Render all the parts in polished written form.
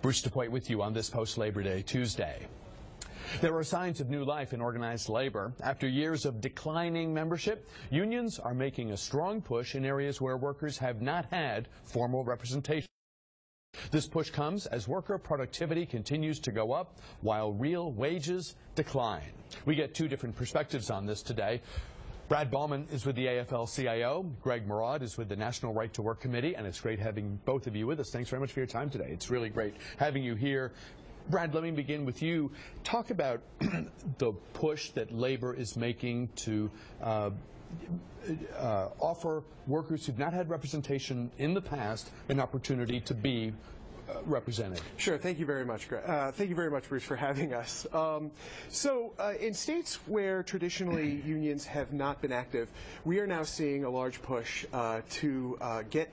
Bruce DePoit with you on this post-Labor Day Tuesday. There are signs of new life in organized labor. After years of declining membership, unions are making a strong push in areas where workers have not had formal representation. This push comes as worker productivity continues to go up while real wages decline. We get two different perspectives on this today. Brad Bauman is with the AFL-CIO. Greg Murad is with the National Right to Work Committee, and it's great having both of you with us. Thanks very much for your time today. It's really great having you here. Brad, let me begin with you. Talk about the push that labor is making to offer workers who've not had representation in the past an opportunity to be represented. Sure. Thank you very much, Greg. Thank you very much, Bruce, for having us. In states where traditionally unions have not been active, we are now seeing a large push to get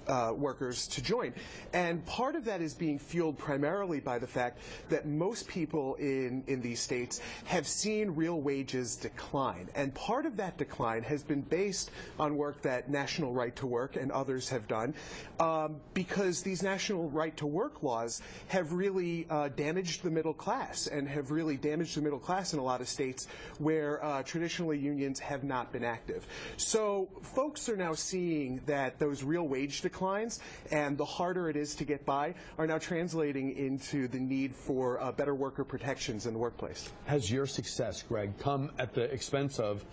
workers to join. And part of that is being fueled primarily by the fact that most people in these states have seen real wages decline. And part of that decline has been based on work that National Right to Work and others have done, because these National Right to Work laws have really damaged the middle class, and have really damaged the middle class in a lot of states where traditionally unions have not been active. So folks are now seeing that those real wage declines and the harder it is to get by are now translating into the need for better worker protections in the workplace. Has your success, Greg, come at the expense of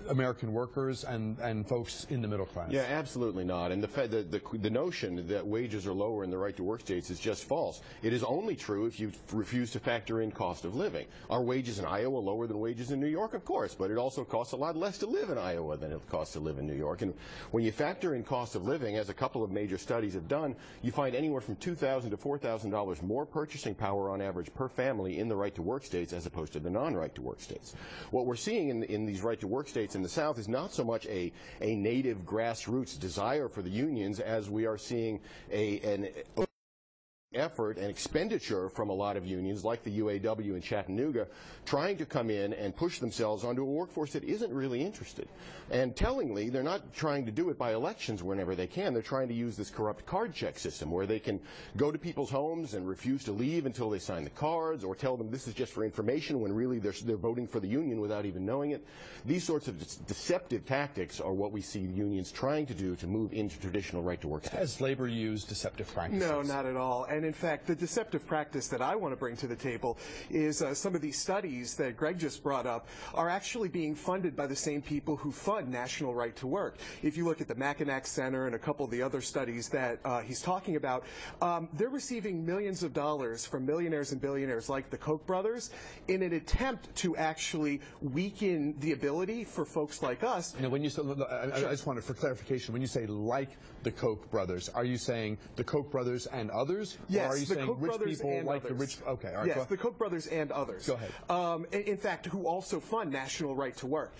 American workers and folks in the middle class? Yeah, absolutely not. And the notion that wages are lower in the right to work states is just false. It is only true if you refuse to factor in cost of living. Are wages in Iowa lower than wages in New York? Of course, but it also costs a lot less to live in Iowa than it costs to live in New York. And when you factor in cost of living, as a couple of major studies have done, you find anywhere from $2,000 to $4,000 more purchasing power on average per family in the right to work states as opposed to the non-right to work states. What we're seeing in these right to work states in the South is not so much a native grassroots desire for the unions as we are seeing an effort and expenditure from a lot of unions like the UAW in Chattanooga trying to come in and push themselves onto a workforce that isn't really interested. And tellingly, they're not trying to do it by elections whenever they can. They're trying to use this corrupt card check system where they can go to people's homes and refuse to leave until they sign the cards, or tell them this is just for information when really they're voting for the union without even knowing it. These sorts of deceptive tactics are what we see unions trying to do to move into traditional right to work states. Has labor used deceptive practices? No, not at all. And in fact, the deceptive practice that I want to bring to the table is some of these studies that Greg just brought up are actually being funded by the same people who fund National Right to Work. If you look at the Mackinac Center and a couple of the other studies that he's talking about, they're receiving millions of dollars from millionaires and billionaires like the Koch brothers in an attempt to actually weaken the ability for folks like us. You know, when you say, I just wanted for clarification, when you say like the Koch brothers, are you saying the Koch brothers and others? Yes, or are you the saying Koch rich brothers people and like others. the rich? Okay, all right. Yes, the Koch brothers and others. Go ahead. In fact, who also fund National Right to Work.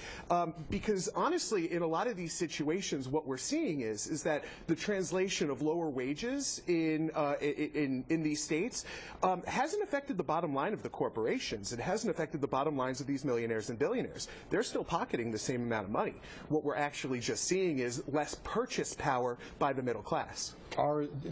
Because honestly, in a lot of these situations, what we're seeing is that the translation of lower wages in these states hasn't affected the bottom line of the corporations. It hasn't affected the bottom lines of these millionaires and billionaires. They're still pocketing the same amount of money. What we're actually just seeing is less purchase power by the middle class.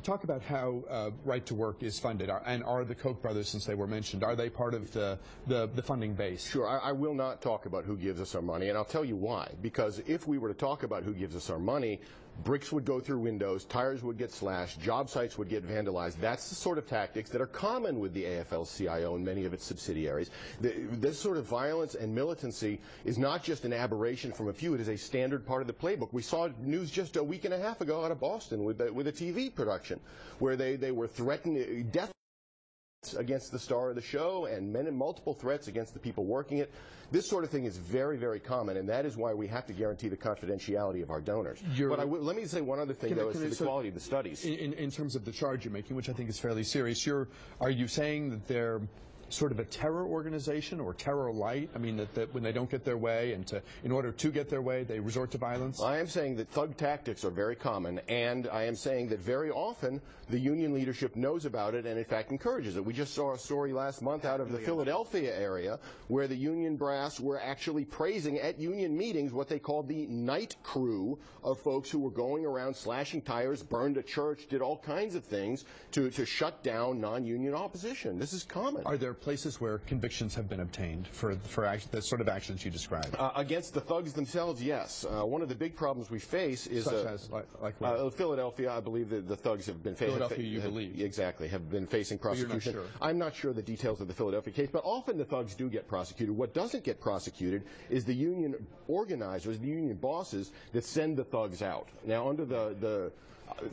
Talk about how Right to Work is funded, and are the Koch brothers, since they were mentioned, are they part of the funding base? Sure. I will not talk about who gives us our money, and I'll tell you why. Because if we were to talk about who gives us our money, bricks would go through windows, tires would get slashed, job sites would get vandalized. That's the sort of tactics that are common with the AFL-CIO and many of its subsidiaries. This sort of violence and militancy is not just an aberration from a few. It is a standard part of the playbook. We saw news just a week and a half ago out of Boston with a TV production where they were threatening death against the star of the show and multiple threats against the people working it. This sort of thing is very, very common, and that is why we have to guarantee the confidentiality of our donors. But let me say one other thing, though, as to the quality of the studies. In terms of the charge you're making, which I think is fairly serious, are you saying that they're sort of a terror organization or terror light? I mean, that when they don't get their way, and in order to get their way, they resort to violence? I am saying that thug tactics are very common, and I am saying that very often the union leadership knows about it and, in fact, encourages it. We just saw a story last month out of the Philadelphia area where the union brass were actually praising at union meetings what they called the night crew of folks who were going around slashing tires, burned a church, did all kinds of things to shut down non-union opposition. This is common. Are there places where convictions have been obtained for the sort of actions you described? Against the thugs themselves, yes. One of the big problems we face is such as like what? Philadelphia. I believe that the thugs have been facing Philadelphia, you believe? Exactly, have been facing prosecution. You're not sure. I'm not sure the details of the Philadelphia case, but often the thugs do get prosecuted. What doesn't get prosecuted is the union organizers, the union bosses that send the thugs out. Now, under the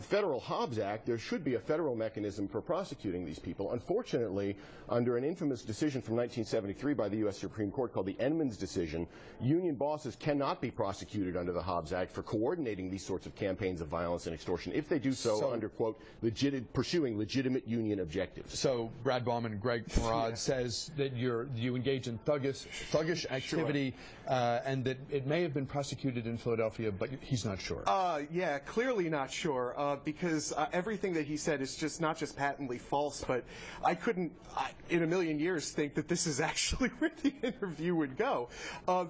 Federal Hobbs Act, there should be a federal mechanism for prosecuting these people. Unfortunately, under an infamous decision from 1973 by the U.S. Supreme Court called the Edmunds decision, union bosses cannot be prosecuted under the Hobbs Act for coordinating these sorts of campaigns of violence and extortion if they do so under, quote, pursuing legitimate union objectives. So Brad Bauman and Greg Murad says that you engage in thuggish activity, and that it may have been prosecuted in Philadelphia, but he's not sure. Yeah, clearly not sure. Because everything that he said is just not just patently false, but I couldn't in a million years think that this is actually where the interview would go.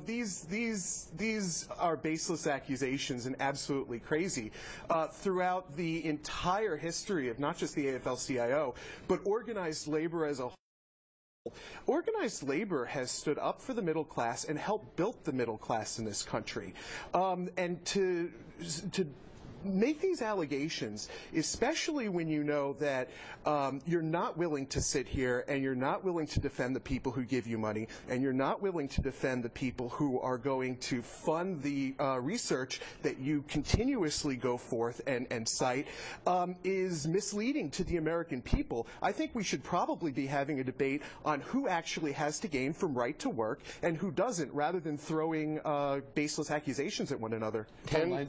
These are baseless accusations and absolutely crazy. Throughout the entire history of not just the AFL-CIO, but organized labor as a whole, organized labor has stood up for the middle class and helped build the middle class in this country. And to make these allegations, especially when you know that you're not willing to sit here and you're not willing to defend the people who give you money, and you're not willing to defend the people who are going to fund the research that you continuously go forth and cite, is misleading to the American people. I think we should probably be having a debate on who actually has to gain from right to work and who doesn't, rather than throwing baseless accusations at one another. Let me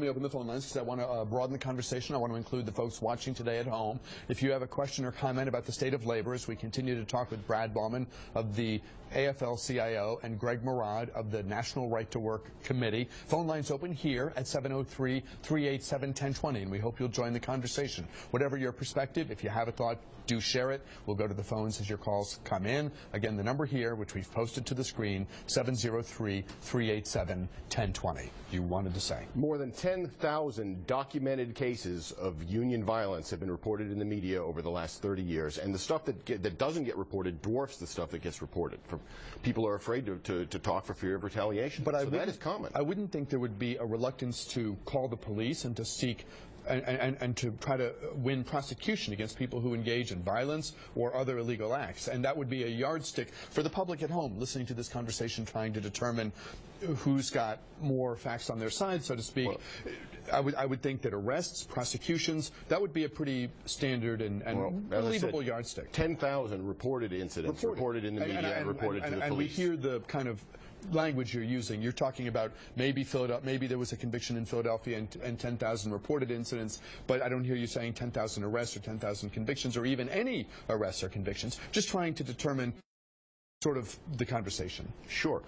open the phone lines because I want to broaden the conversation. I want to include the folks watching today at home. If you have a question or comment about the state of labor as we continue to talk with Brad Bauman of the AFL-CIO and Greg Murad of the National Right to Work Committee, phone lines open here at 703-387-1020, and we hope you'll join the conversation. Whatever your perspective, if you have a thought, do share it. We'll go to the phones as your calls come in. Again, the number here, which we've posted to the screen, 703-387-1020. You wanted to say. More than 10,000 documented cases of union violence have been reported in the media over the last 30 years, and the stuff that doesn't get reported dwarfs the stuff that gets reported. People are afraid to talk for fear of retaliation, but so that is common. I wouldn't think there would be a reluctance to call the police and to seek and to try to win prosecution against people who engage in violence or other illegal acts. And that would be a yardstick for the public at home listening to this conversation, trying to determine who's got more facts on their side, so to speak. Well, I would think that arrests, prosecutions, that would be a pretty standard and believable yardstick. 10,000 reported incidents, reported in the media, and reported to the police. And we hear the kind of language you're using. You're talking about maybe there was a conviction in Philadelphia and 10,000 reported incidents, but I don't hear you saying 10,000 arrests or 10,000 convictions or even any arrests or convictions. Just trying to determine sort of the conversation. Sure.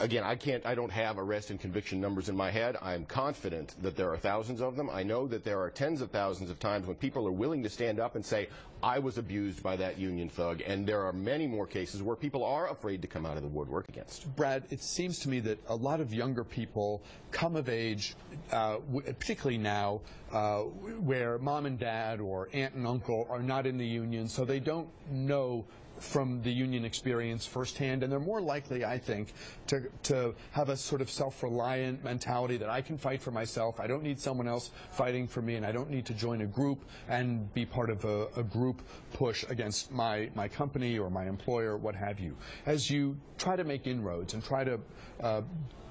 Again, I don't have arrest and conviction numbers in my head. I'm confident that there are thousands of them. I know that there are tens of thousands of times when people are willing to stand up and say, I was abused by that union thug, and there are many more cases where people are afraid to come out of the woodwork against. Brad, it seems to me that a lot of younger people come of age, particularly now, where mom and dad or aunt and uncle are not in the union, so they don't know from the union experience firsthand, and they're more likely, I think, to have a sort of self-reliant mentality that I can fight for myself, I don't need someone else fighting for me, and I don't need to join a group and be part of a group push against my company or my employer, what have you. As you try to make inroads and try to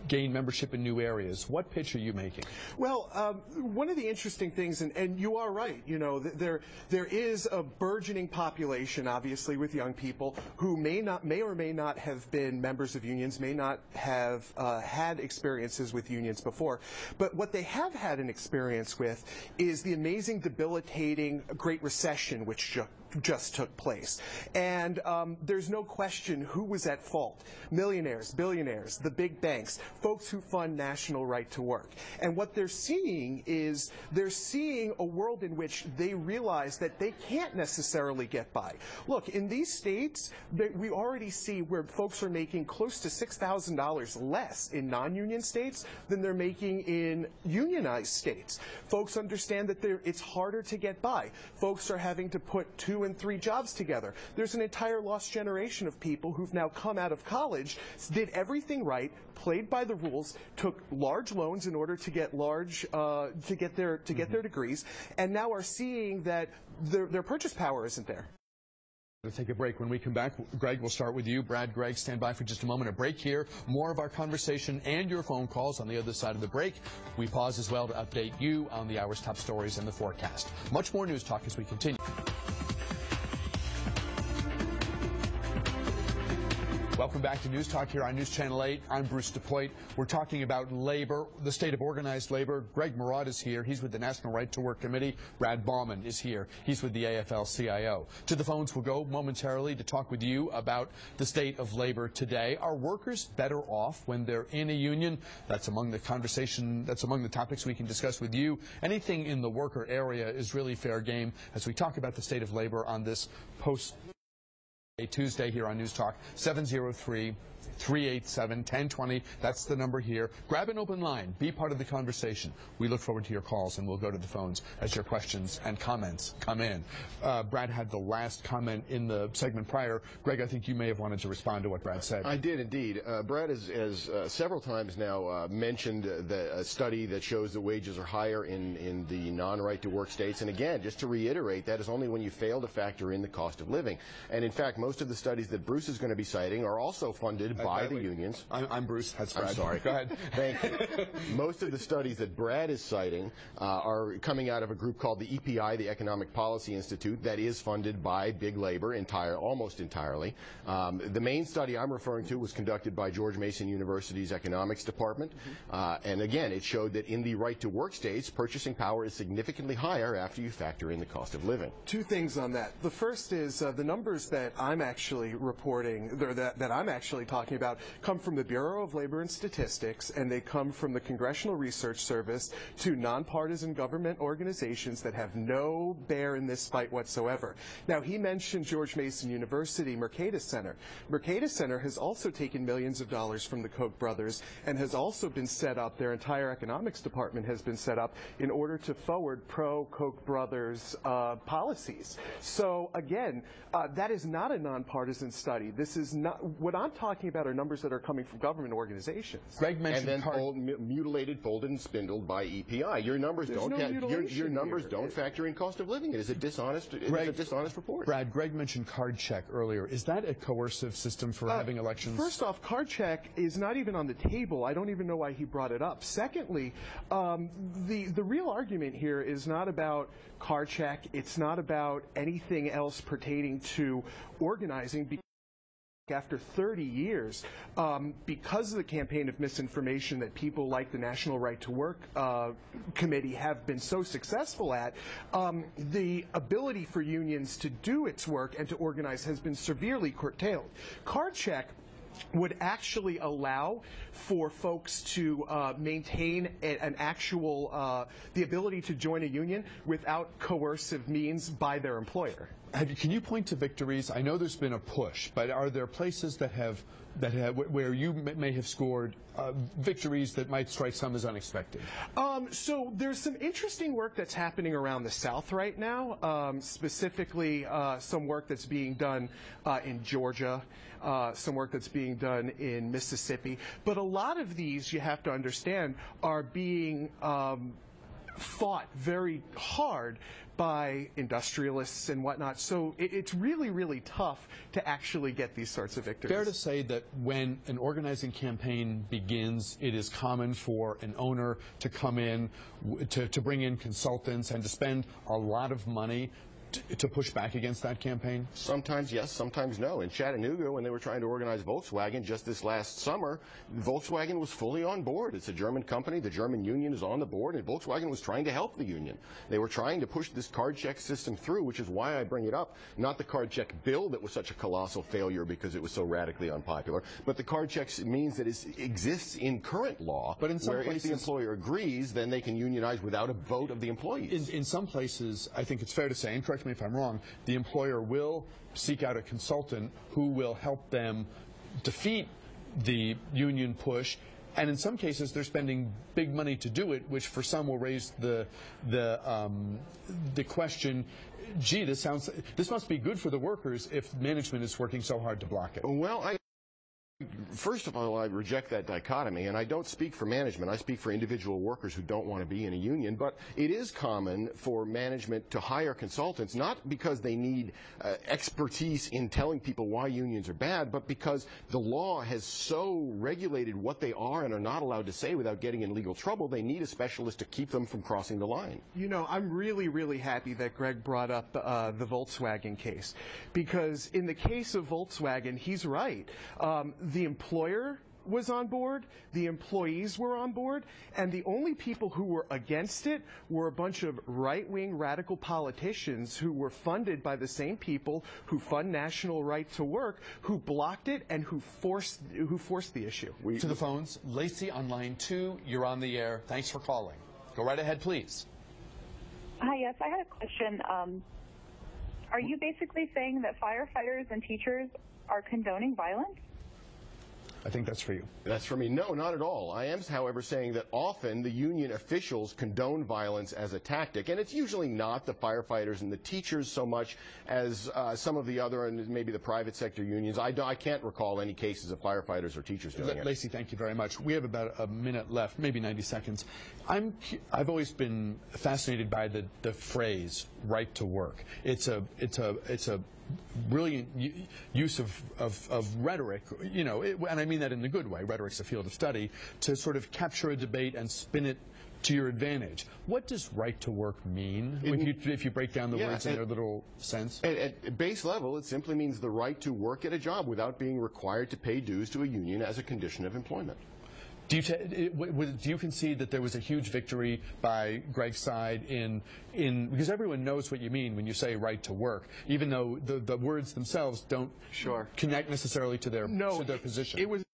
gain membership in new areas, what pitch are you making? Well, one of the interesting things, and you are right, you know, there is a burgeoning population, obviously, with young people who may or may not have been members of unions, may not have had experiences with unions before. But what they have had an experience with is the amazing, debilitating Great Recession, which just took place. And there's no question who was at fault. Millionaires, billionaires, the big banks, folks who fund national right to work. And what they're seeing is they're seeing a world in which they realize that they can't necessarily get by. Look, in these states, we already see where folks are making close to $6,000 less in non-union states than they're making in unionized states. Folks understand that it's harder to get by. Folks are having to put 2 and 3 jobs together. There's an entire lost generation of people who've now come out of college, did everything right, played by the rules, took large loans in order to get their degrees, and now are seeing that their purchase power isn't there. We'll take a break. When we come back, Greg, we'll start with you. Brad, Greg, stand by for just a moment. A break here. More of our conversation and your phone calls on the other side of the break. We pause as well to update you on the hour's top stories and the forecast. Much more news talk as we continue. Welcome back to News Talk here on News Channel 8. I'm Bruce DePoit. We're talking about labor, the state of organized labor. Greg Murad is here. He's with the National Right to Work Committee. Brad Bauman is here. He's with the AFL-CIO. To the phones we'll go momentarily to talk with you about the state of labor today. Are workers better off when they're in a union? That's among the conversation, that's among the topics we can discuss with you. Anything in the worker area is really fair game as we talk about the state of labor on this Tuesday here on News Talk. 703-387-1020. That's the number here. Grab an open line. Be part of the conversation. We look forward to your calls, and we'll go to the phones as your questions and comments come in. Brad had the last comment in the segment prior. Greg, I think you may have wanted to respond to what Brad said. I did indeed. Brad has several times now mentioned a study that shows that wages are higher in the non-right to work states. And again, just to reiterate, that is only when you fail to factor in the cost of living. And in fact, most of the studies that Bruce is going to be citing are also funded by the unions. I'm Bruce. That's Brad. I'm sorry. Go ahead. Thank you. Most of the studies that Brad is citing are coming out of a group called the EPI, the Economic Policy Institute, that is funded by big labor almost entirely. The main study I'm referring to was conducted by George Mason University's economics department. And again, it showed that in the right to work states, purchasing power is significantly higher after you factor in the cost of living. 2 things on that. The first is the numbers that I'm actually reporting, that I'm actually talking about, come from the Bureau of Labor and Statistics, and they come from the Congressional Research Service, 2 nonpartisan government organizations that have no bear in this fight whatsoever. Now, he mentioned George Mason University Mercatus Center. Mercatus Center has also taken millions of dollars from the Koch brothers and has also been set up, their entire economics department has been set up in order to forward pro-Koch brothers policies. So again, that is not a nonpartisan study. This is not, what I'm talking about are numbers that are coming from government organizations. Greg mentioned and then mutilated, folded, and spindled by EPI. Your numbers don't factor in cost of living. It is a dishonest report. Brad, Greg mentioned card check earlier. Is that a coercive system for having elections? First off, card check is not even on the table. I don't even know why he brought it up. Secondly, the real argument here is not about card check. It's not about anything else pertaining to organizing. After 30 years, because of the campaign of misinformation that people like the National Right to Work Committee have been so successful at, the ability for unions to do its work and to organize has been severely curtailed. Card check would actually allow for folks to maintain an actual, the ability to join a union without coercive means by their employer. Can you point to victories? I know there's been a push, but are there places where you may have scored victories that might strike some as unexpected? So there's some interesting work that's happening around the South right now, specifically some work that's being done in Georgia, some work that's being done in Mississippi. But a lot of these, you have to understand, are being fought very hard by industrialists and whatnot. So it's really, really tough to actually get these sorts of victories. Fair to say that when an organizing campaign begins, it is common for an owner to come in, to bring in consultants and to spend a lot of money to push back against that campaign? Sometimes yes, sometimes no. In Chattanooga, when they were trying to organize Volkswagen just this last summer, Volkswagen was fully on board. It's a German company. The German union is on the board, and Volkswagen was trying to help the union. They were trying to push this card check system through, which is why I bring it up. Not the card check bill that was such a colossal failure because it was so radically unpopular, but the card check means that it exists in current law, but in some where places, if the employer agrees, then they can unionize without a vote of the employees. In some places, I think it's fair to say, and correct me if I'm wrong, the employer will seek out a consultant who will help them defeat the union push, and in some cases they're spending big money to do it, which for some will raise the question, gee, this must be good for the workers if management is working so hard to block it. Well, first of all, I reject that dichotomy, and I don't speak for management. I speak for individual workers who don't want to be in a union, but it is common for management to hire consultants, not because they need expertise in telling people why unions are bad, but because the law has so regulated what they are and are not allowed to say without getting in legal trouble. They need a specialist to keep them from crossing the line. You know, I'm really, really happy that Greg brought up the Volkswagen case, because in the case of Volkswagen, he's right. The employer was on board, the employees were on board, and the only people who were against it were a bunch of right-wing radical politicians who were funded by the same people who fund National Right to Work, who blocked it and who forced the issue. To the phones. Lacey on line 2, you're on the air. Thanks for calling. Go right ahead, please. Hi, yes, I had a question. Are you basically saying that firefighters and teachers are condoning violence? I think that's for you. That's for me. No, not at all. I am, however, saying that often the union officials condone violence as a tactic, and it's usually not the firefighters and the teachers so much as some of the other and maybe the private sector unions. I can't recall any cases of firefighters or teachers doing it. Lacey, thank you very much. We have about a minute left, maybe 90 seconds. I've always been fascinated by the phrase "right to work." It's a brilliant use of rhetoric, you know, and I mean that in the good way. Rhetoric's a field of study to sort of capture a debate and spin it to your advantage. What does right to work mean if you break down the words in their literal sense? At base level, it simply means the right to work at a job without being required to pay dues to a union as a condition of employment. Do you concede that there was a huge victory by Greg's side because everyone knows what you mean when you say right to work, even though the words themselves don't connect necessarily to their position? It was an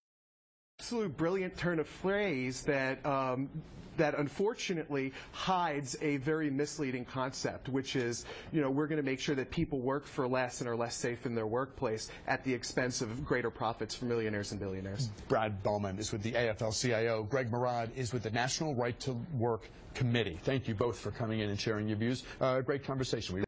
absolute brilliant turn of phrase that that unfortunately hides a very misleading concept, which is, you know, we're going to make sure that people work for less and are less safe in their workplace at the expense of greater profits for millionaires and billionaires. Brad Bauman is with the AFL-CIO. Greg Murad is with the National Right to Work Committee. Thank you both for coming in and sharing your views. Great conversation.